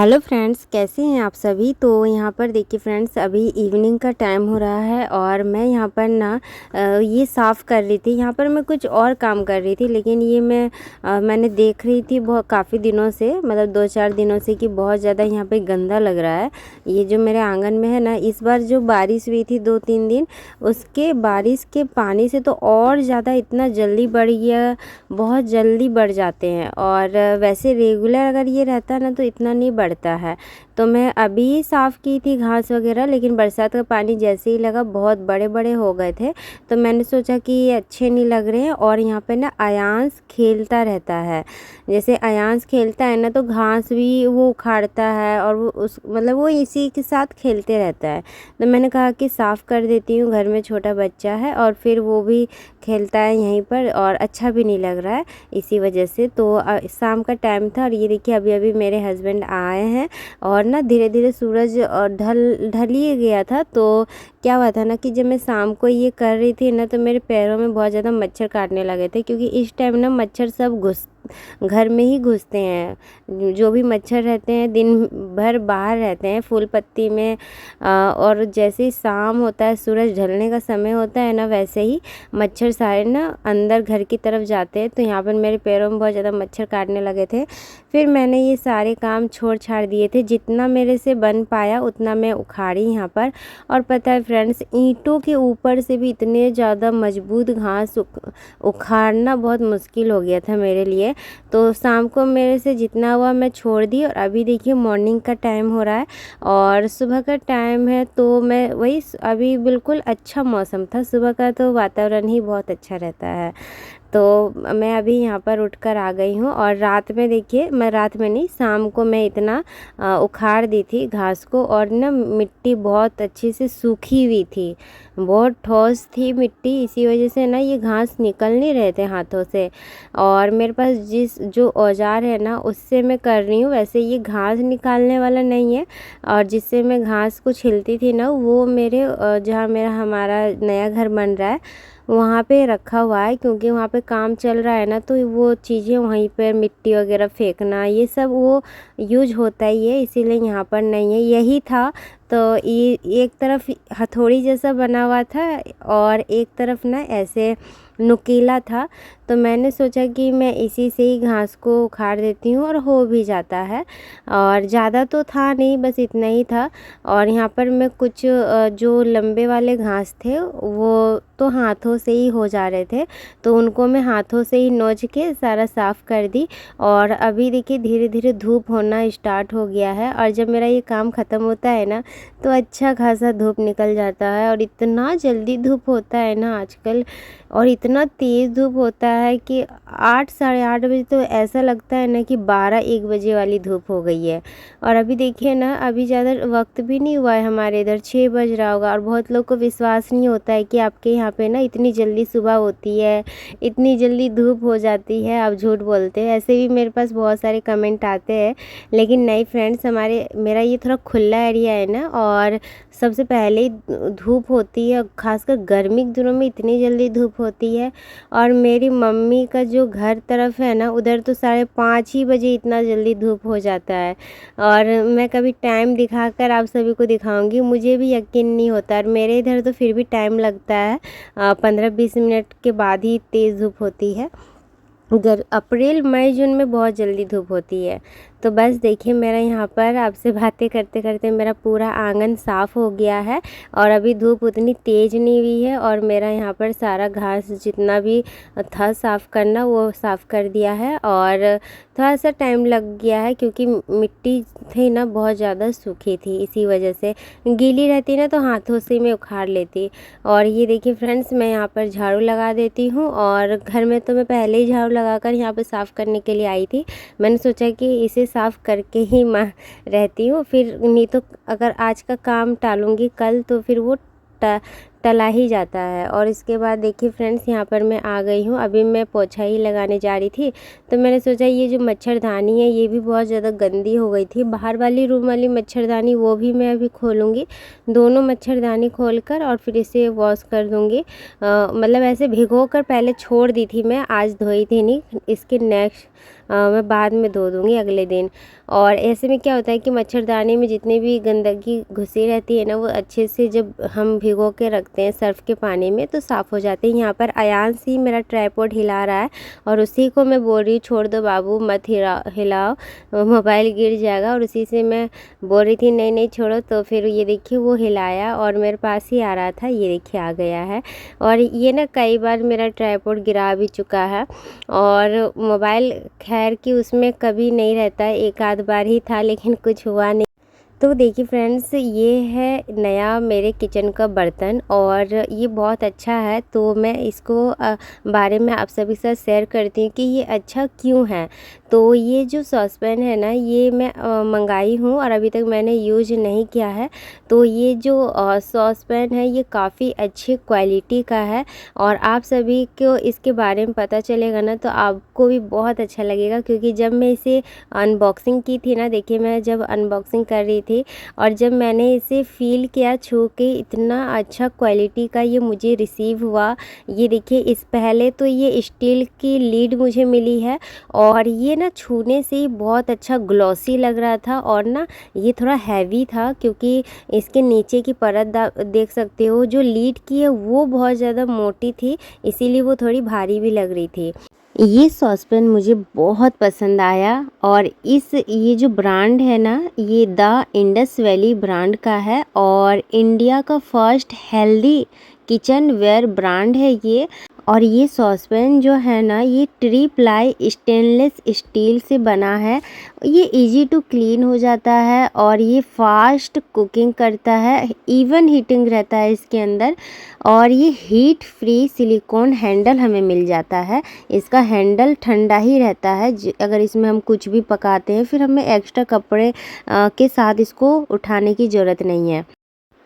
Hello friends, कैसे हैं आप सभी। तो यहाँ पर देखिए फ्रेंड्स, अभी इवनिंग का टाइम हो रहा है और मैं यहाँ पर ना ये साफ़ कर रही थी। यहाँ पर मैं कुछ और काम कर रही थी, लेकिन ये मैंने देख रही थी बहुत काफ़ी दिनों से, मतलब 2-4 दिनों से, कि बहुत ज़्यादा यहाँ पे गंदा लग रहा है। ये जो मेरे आंगन में है ना, इस बार जो बारिश हुई थी 2-3 दिन, उसके बारिश के पानी से तो और ज़्यादा इतना जल्दी बढ़ गया, बहुत जल्दी बढ़ जाते हैं। और वैसे रेगुलर अगर ये रहता ना तो इतना नहीं बढ़ता है। तो मैं अभी साफ़ की थी घास वगैरह, लेकिन बरसात का पानी जैसे ही लगा बहुत बड़े बड़े हो गए थे। तो मैंने सोचा कि ये अच्छे नहीं लग रहे हैं। और यहाँ पे ना अयांश खेलता रहता है, जैसे अयांश खेलता है ना तो घास भी वो उखाड़ता है और वो इसी के साथ खेलते रहता है। तो मैंने कहा कि साफ़ कर देती हूँ, घर में छोटा बच्चा है और फिर वो भी खेलता है यहीं पर और अच्छा भी नहीं लग रहा है इसी वजह से। तो शाम का टाइम था और ये देखिए अभी अभी मेरे हस्बैंड आए हैं और ना धीरे धीरे सूरज ढल ही गया था। तो क्या हुआ था ना कि जब मैं शाम को ये कर रही थी ना तो मेरे पैरों में बहुत ज़्यादा मच्छर काटने लगे थे, क्योंकि इस टाइम ना मच्छर सब घर में ही घुसते हैं। जो भी मच्छर रहते हैं दिन भर बाहर रहते हैं फूल पत्ती में। और जैसे ही शाम होता है, सूरज ढलने का समय होता है ना, वैसे ही मच्छर सारे ना अंदर घर की तरफ जाते हैं। तो यहाँ पर मेरे पैरों में बहुत ज़्यादा मच्छर काटने लगे थे। फिर मैंने ये सारे काम छोड़ छाड़ दिए थे, जितना मेरे से बन पाया उतना मैं उखाड़ी यहाँ पर। और पता है फ्रेंड्स, ईंटों के ऊपर से भी इतने ज़्यादा मजबूत घास उखाड़ना बहुत मुश्किल हो गया था मेरे लिए। तो शाम को मेरे से जितना हुआ मैं छोड़ दी। और अभी देखिए मॉर्निंग का टाइम हो रहा है और सुबह का टाइम है। तो मैं वही, अभी बिल्कुल अच्छा मौसम था, सुबह का तो वातावरण ही बहुत अच्छा रहता है। तो मैं अभी यहाँ पर उठकर आ गई हूँ। और रात में देखिए, मैं रात में नहीं, शाम को मैं इतना उखाड़ दी थी घास को। और ना मिट्टी बहुत अच्छे से सूखी हुई थी, बहुत ठोस थी मिट्टी, इसी वजह से ना ये घास निकल नहीं रहे थे हाथों से। और मेरे पास जो औजार है ना उससे मैं कर रही हूँ, वैसे ये घास निकालने वाला नहीं है। और जिससे मैं घास को छीलती थी ना, वो मेरे जहाँ हमारा नया घर बन रहा है वहाँ पे रखा हुआ है, क्योंकि वहाँ पे काम चल रहा है ना। तो वो चीज़ें वहीं पर मिट्टी वगैरह फेंकना ये सब वो यूज होता ही है, इसीलिए यहाँ पर नहीं है। यही था। तो ये एक तरफ हथौड़ी जैसा बना हुआ था और एक तरफ ना ऐसे नुकीला था। तो मैंने सोचा कि मैं इसी से ही घास को उखाड़ देती हूँ और हो भी जाता है। और ज़्यादा तो था नहीं, बस इतना ही था। और यहाँ पर मैं कुछ जो लंबे वाले घास थे वो तो हाथों से ही हो जा रहे थे, तो उनको मैं हाथों से ही नोच के सारा साफ़ कर दी। और अभी देखिए धीरे धीरे धूप होना स्टार्ट हो गया है। और जब मेरा ये काम ख़त्म होता है ना तो अच्छा खासा धूप निकल जाता है। और इतना जल्दी धूप होता है ना आजकल, और इतना तेज़ धूप होता है कि 8 साढ़े 8 बजे तो ऐसा लगता है ना कि 12-1 बजे वाली धूप हो गई है। और अभी देखिए ना, अभी ज़्यादा वक्त भी नहीं हुआ है, हमारे इधर 6 बज रहा होगा। और बहुत लोग को विश्वास नहीं होता है कि आपके यहाँ पे ना इतनी जल्दी सुबह होती है, इतनी जल्दी धूप हो जाती है, आप झूठ बोलते हैं। ऐसे भी मेरे पास बहुत सारे कमेंट आते हैं, लेकिन नहीं फ्रेंड्स, मेरा ये थोड़ा खुला एरिया है ना, और सबसे पहले ही धूप होती है। खासकर गर्मी के दिनों में इतनी जल्दी धूप होती है। और मेरी मम्मी का जो घर तरफ है ना, उधर तो 5:30 ही बजे इतना जल्दी धूप हो जाता है। और मैं कभी टाइम दिखाकर आप सभी को दिखाऊंगी, मुझे भी यकीन नहीं होता। और मेरे इधर तो फिर भी टाइम लगता है, 15-20 मिनट के बाद ही तेज़ धूप होती है। उधर अप्रैल मई जून में बहुत जल्दी धूप होती है। तो बस देखिए, मेरा यहाँ पर आपसे बातें करते करते मेरा पूरा आंगन साफ़ हो गया है। और अभी धूप उतनी तेज़ नहीं हुई है और मेरा यहाँ पर सारा घास जितना भी था साफ़ करना वो साफ़ कर दिया है। और थोड़ा सा टाइम लग गया है, क्योंकि मिट्टी थी ना बहुत ज़्यादा सूखी थी, इसी वजह से। गीली रहती ना तो हाथों से मैं उखाड़ लेती। और ये देखिए फ्रेंड्स, मैं यहाँ पर झाड़ू लगा देती हूँ। और घर में तो मैं पहले ही झाड़ू लगाकर यहाँ पर साफ़ करने के लिए आई थी। मैंने सोचा कि इसे साफ़ करके ही मैं रहती हूँ, फिर नहीं तो अगर आज का काम टालूँगी कल तो फिर वो टला ही जाता है। और इसके बाद देखिए फ्रेंड्स, यहाँ पर मैं आ गई हूँ। अभी मैं पोछा ही लगाने जा रही थी, तो मैंने सोचा ये जो मच्छरदानी है ये भी बहुत ज़्यादा गंदी हो गई थी। बाहर वाली रूम वाली मच्छरदानी वो भी मैं अभी खोलूँगी, दोनों मच्छरदानी खोलकर और फिर इसे वॉश कर दूँगी। मतलब ऐसे भिगो कर पहले छोड़ दी थी मैं, आज धोई थी नहीं। इसके नेक्स्ट मैं बाद में धो दूँगी अगले दिन। और ऐसे में क्या होता है कि मच्छरदानी में जितनी भी गंदगी घुसी रहती है ना, वो अच्छे से जब हम भिगो के रखते हैं सर्फ़ के पानी में तो साफ़ हो जाते हैं। यहाँ पर अयांश ही मेरा ट्राइपॉड हिला रहा है और उसी को मैं बोल रही हूँ छोड़ दो बाबू, मत हिलाओ, मोबाइल गिर जाएगा। और उसी से मैं बोल रही थी नहीं नहीं छोड़ो, तो फिर ये देखिए वो हिलाया और मेरे पास ही आ रहा था, ये देखिए आ गया है। और ये ना कई बार मेरा ट्राइपॉड गिरा भी चुका है। और मोबाइल खैर कि उसमें कभी नहीं रहता है, एक आध बार ही था लेकिन कुछ हुआ नहीं। तो देखिए फ्रेंड्स, ये है नया मेरे किचन का बर्तन और ये बहुत अच्छा है। तो मैं इसको बारे में आप सभी के साथ शेयर करती हूँ कि ये अच्छा क्यों है। तो ये जो सॉसपैन है ना, ये मैं मंगाई हूँ और अभी तक मैंने यूज नहीं किया है। तो ये जो सॉसपैन है ये काफ़ी अच्छी क्वालिटी का है और आप सभी को इसके बारे में पता चलेगा ना तो आपको भी बहुत अच्छा लगेगा। क्योंकि जब मैं इसे अनबॉक्सिंग की थी ना, देखिए मैं जब अनबॉक्सिंग कर रही थी और जब मैंने इसे फ़ील किया छू के, इतना अच्छा क्वालिटी का ये मुझे रिसीव हुआ। ये देखिए, इस पहले तो ये स्टील की लीड मुझे मिली है और ये ना छूने से ही बहुत अच्छा ग्लॉसी लग रहा था। और ना ये थोड़ा हैवी था क्योंकि इसके नीचे की परत देख सकते हो, जो लीड की है वो बहुत ज़्यादा मोटी थी, इसीलिए वो थोड़ी भारी भी लग रही थी। ये सॉसपैन मुझे बहुत पसंद आया और ये जो ब्रांड है ना, ये द इंडस वैली ब्रांड का है और इंडिया का first healthy kitchen where brand है ये। और ये सॉसपैन जो है ना, ये ट्री प्लाई स्टेनलेस स्टील से बना है। ये इजी टू क्लीन हो जाता है और ये फास्ट कुकिंग करता है, इवन हीटिंग रहता है इसके अंदर। और ये हीट फ्री सिलिकॉन हैंडल हमें मिल जाता है। इसका हैंडल ठंडा ही रहता है, अगर इसमें हम कुछ भी पकाते हैं फिर हमें एक्स्ट्रा कपड़े के साथ इसको उठाने की ज़रूरत नहीं है।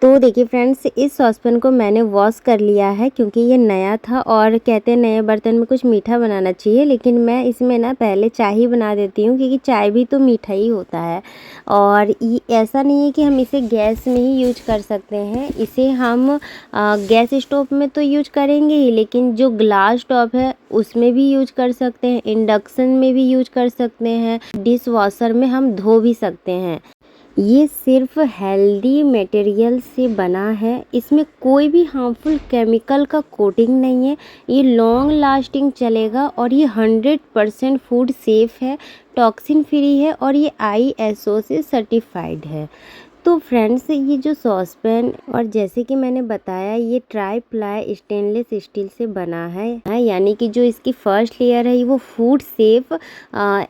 तो देखिए फ्रेंड्स, इस सॉसपैन को मैंने वॉश कर लिया है क्योंकि ये नया था और कहते हैं नए बर्तन में कुछ मीठा बनाना चाहिए, लेकिन मैं इसमें ना पहले चाय ही बना देती हूँ क्योंकि चाय भी तो मीठा ही होता है। और ये ऐसा नहीं है कि हम इसे गैस में ही यूज कर सकते हैं, इसे हम गैस स्टोव में तो यूज करेंगे ही, लेकिन जो ग्लास टॉप है उसमें भी यूज कर सकते हैं, इंडक्शन में भी यूज कर सकते हैं, डिश वॉशर में हम धो भी सकते हैं। ये सिर्फ हेल्दी मटेरियल से बना है, इसमें कोई भी हार्मफुल केमिकल का कोटिंग नहीं है। ये लॉन्ग लास्टिंग चलेगा और ये 100% फूड सेफ है, टॉक्सिन फ्री है और ये ISO से सर्टिफाइड है। तो फ्रेंड्स, ये जो सॉसपैन और जैसे कि मैंने बताया ये ट्राई प्लाई स्टेनलेस स्टील से बना है, यानी कि जो इसकी फर्स्ट लेयर है वो फूड सेफ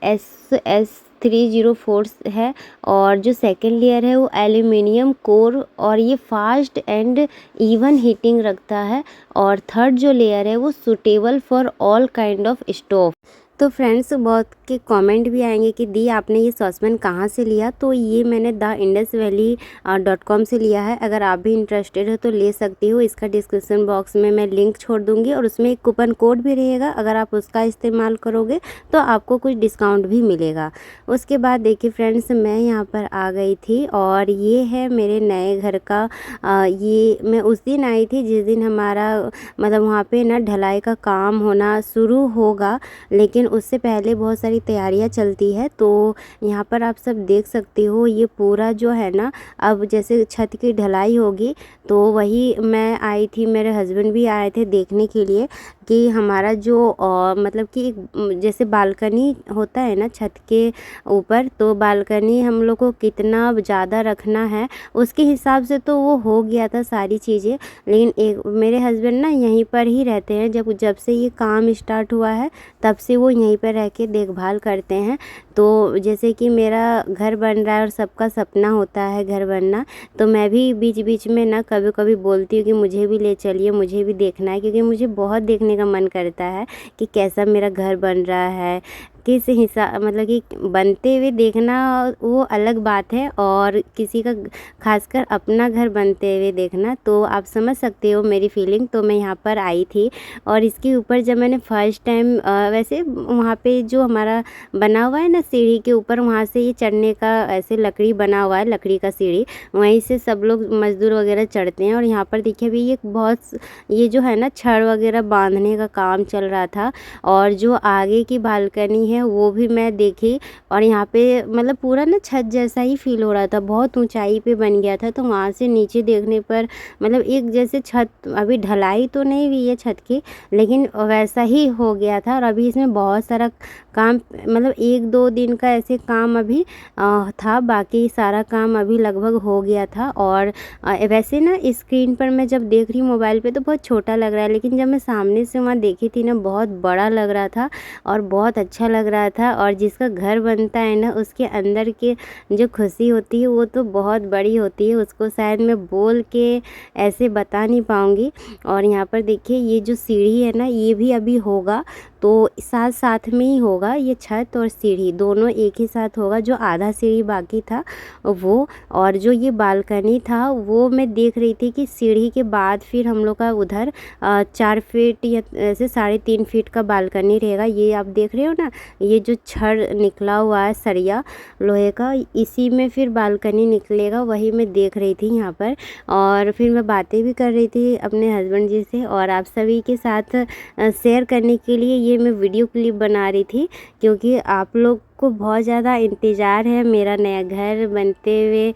SS304 है और जो सेकंड लेयर है वो एल्यूमिनियम कोर और ये फास्ट एंड इवन हीटिंग रखता है। और थर्ड जो लेयर है वो suitable for all kind of stove. तो फ्रेंड्स, बहुत के कमेंट भी आएंगे कि दी आपने ये सॉसपैन कहाँ से लिया। तो ये मैंने theindusvalley.com से लिया है। अगर आप भी इंटरेस्टेड हो तो ले सकती हो, इसका डिस्क्रिप्शन बॉक्स में मैं लिंक छोड़ दूँगी और उसमें एक कूपन कोड भी रहेगा, अगर आप उसका इस्तेमाल करोगे तो आपको कुछ डिस्काउंट भी मिलेगा। उसके बाद देखिए फ्रेंड्स, मैं यहाँ पर आ गई थी और ये है मेरे नए घर का ये मैं उस दिन आई थी जिस दिन हमारा मतलब वहाँ पे ना ढलाई का काम होना शुरू होगा, लेकिन उससे पहले बहुत सारी तैयारियां चलती है। तो यहाँ पर आप सब देख सकते हो, ये पूरा जो है ना, अब जैसे छत की ढलाई होगी तो वही मैं आई थी, मेरे हस्बैंड भी आए थे देखने के लिए कि हमारा जो मतलब कि जैसे बालकनी होता है ना छत के ऊपर, तो बालकनी हम लोग को कितना ज़्यादा रखना है उसके हिसाब से तो वो हो गया था सारी चीज़ें। लेकिन एक मेरे हस्बैंड ना यहीं पर ही रहते हैं, जब से ये काम स्टार्ट हुआ है तब से वो यहीं पर रह के देखभाल करते हैं। तो जैसे कि मेरा घर बन रहा है और सबका सपना होता है घर बनना, तो मैं भी बीच बीच में ना कभी कभी बोलती हूँ कि मुझे भी ले चलिए, मुझे भी देखना है, क्योंकि मुझे बहुत देखने का मन करता है कि कैसा मेरा घर बन रहा है, किस हिसाब मतलब कि बनते हुए देखना वो अलग बात है, और किसी का खासकर अपना घर बनते हुए देखना, तो आप समझ सकते हो मेरी फीलिंग। तो मैं यहाँ पर आई थी और इसके ऊपर जब मैंने फर्स्ट टाइम वैसे वहाँ पे जो हमारा बना हुआ है ना सीढ़ी के ऊपर, वहाँ से ये चढ़ने का ऐसे लकड़ी बना हुआ है, लकड़ी का सीढ़ी, वहीं से सब लोग मज़दूर वगैरह चढ़ते हैं। और यहाँ पर देखिए अभी ये जो है ना छड़ वगैरह बांधने का काम चल रहा था। और जो आगे की बालकनी है वो भी मैं देखी, और यहाँ पे मतलब पूरा ना छत जैसा ही फील हो रहा था, बहुत ऊंचाई पे बन गया था। तो वहाँ से नीचे देखने पर मतलब एक जैसे छत अभी ढलाई तो नहीं हुई है छत की, लेकिन वैसा ही हो गया था। और अभी इसमें बहुत सारा काम मतलब 1-2 दिन का ऐसे काम अभी था, बाकी सारा काम अभी लगभग हो गया था। और वैसे ना स्क्रीन पर मैं जब देख रही हूँ मोबाइल पे तो बहुत छोटा लग रहा है, लेकिन जब मैं सामने से वहाँ देखी थी ना बहुत बड़ा लग रहा था और बहुत अच्छा लग रहा था। और जिसका घर बनता है ना उसके अंदर के जो खुशी होती है वो तो बहुत बड़ी होती है, उसको शायद मैं बोल के ऐसे बता नहीं पाऊँगी। और यहाँ पर देखिए ये जो सीढ़ी है ना ये भी अभी होगा, तो साथ साथ में ही होगा, ये छत और सीढ़ी दोनों एक ही साथ होगा। जो आधा सीढ़ी बाकी था वो, और जो ये बालकनी था वो मैं देख रही थी कि सीढ़ी के बाद फिर हम लोग का उधर 4 फीट या ऐसे 3.5 फीट का बालकनी रहेगा। ये आप देख रहे हो ना, ये जो छड़ निकला हुआ है सरिया लोहे का, इसी में फिर बालकनी निकलेगा, वही मैं देख रही थी यहाँ पर। और फिर मैं बातें भी कर रही थी अपने हस्बैंड जी से, और आप सभी के साथ शेयर करने के लिए ये मैं वीडियो क्लिप बना रही थी, क्योंकि आप लोग को बहुत ज़्यादा इंतज़ार है मेरा नया घर बनते हुए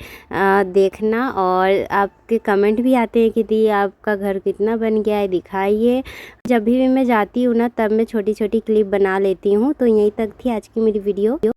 देखना। और आपके कमेंट भी आते हैं कि दी आपका घर कितना बन गया है, दिखाइए। जब भी मैं जाती हूँ ना तब मैं छोटी छोटी क्लिप बना लेती हूँ। तो यहीं तक थी आज की मेरी वीडियो।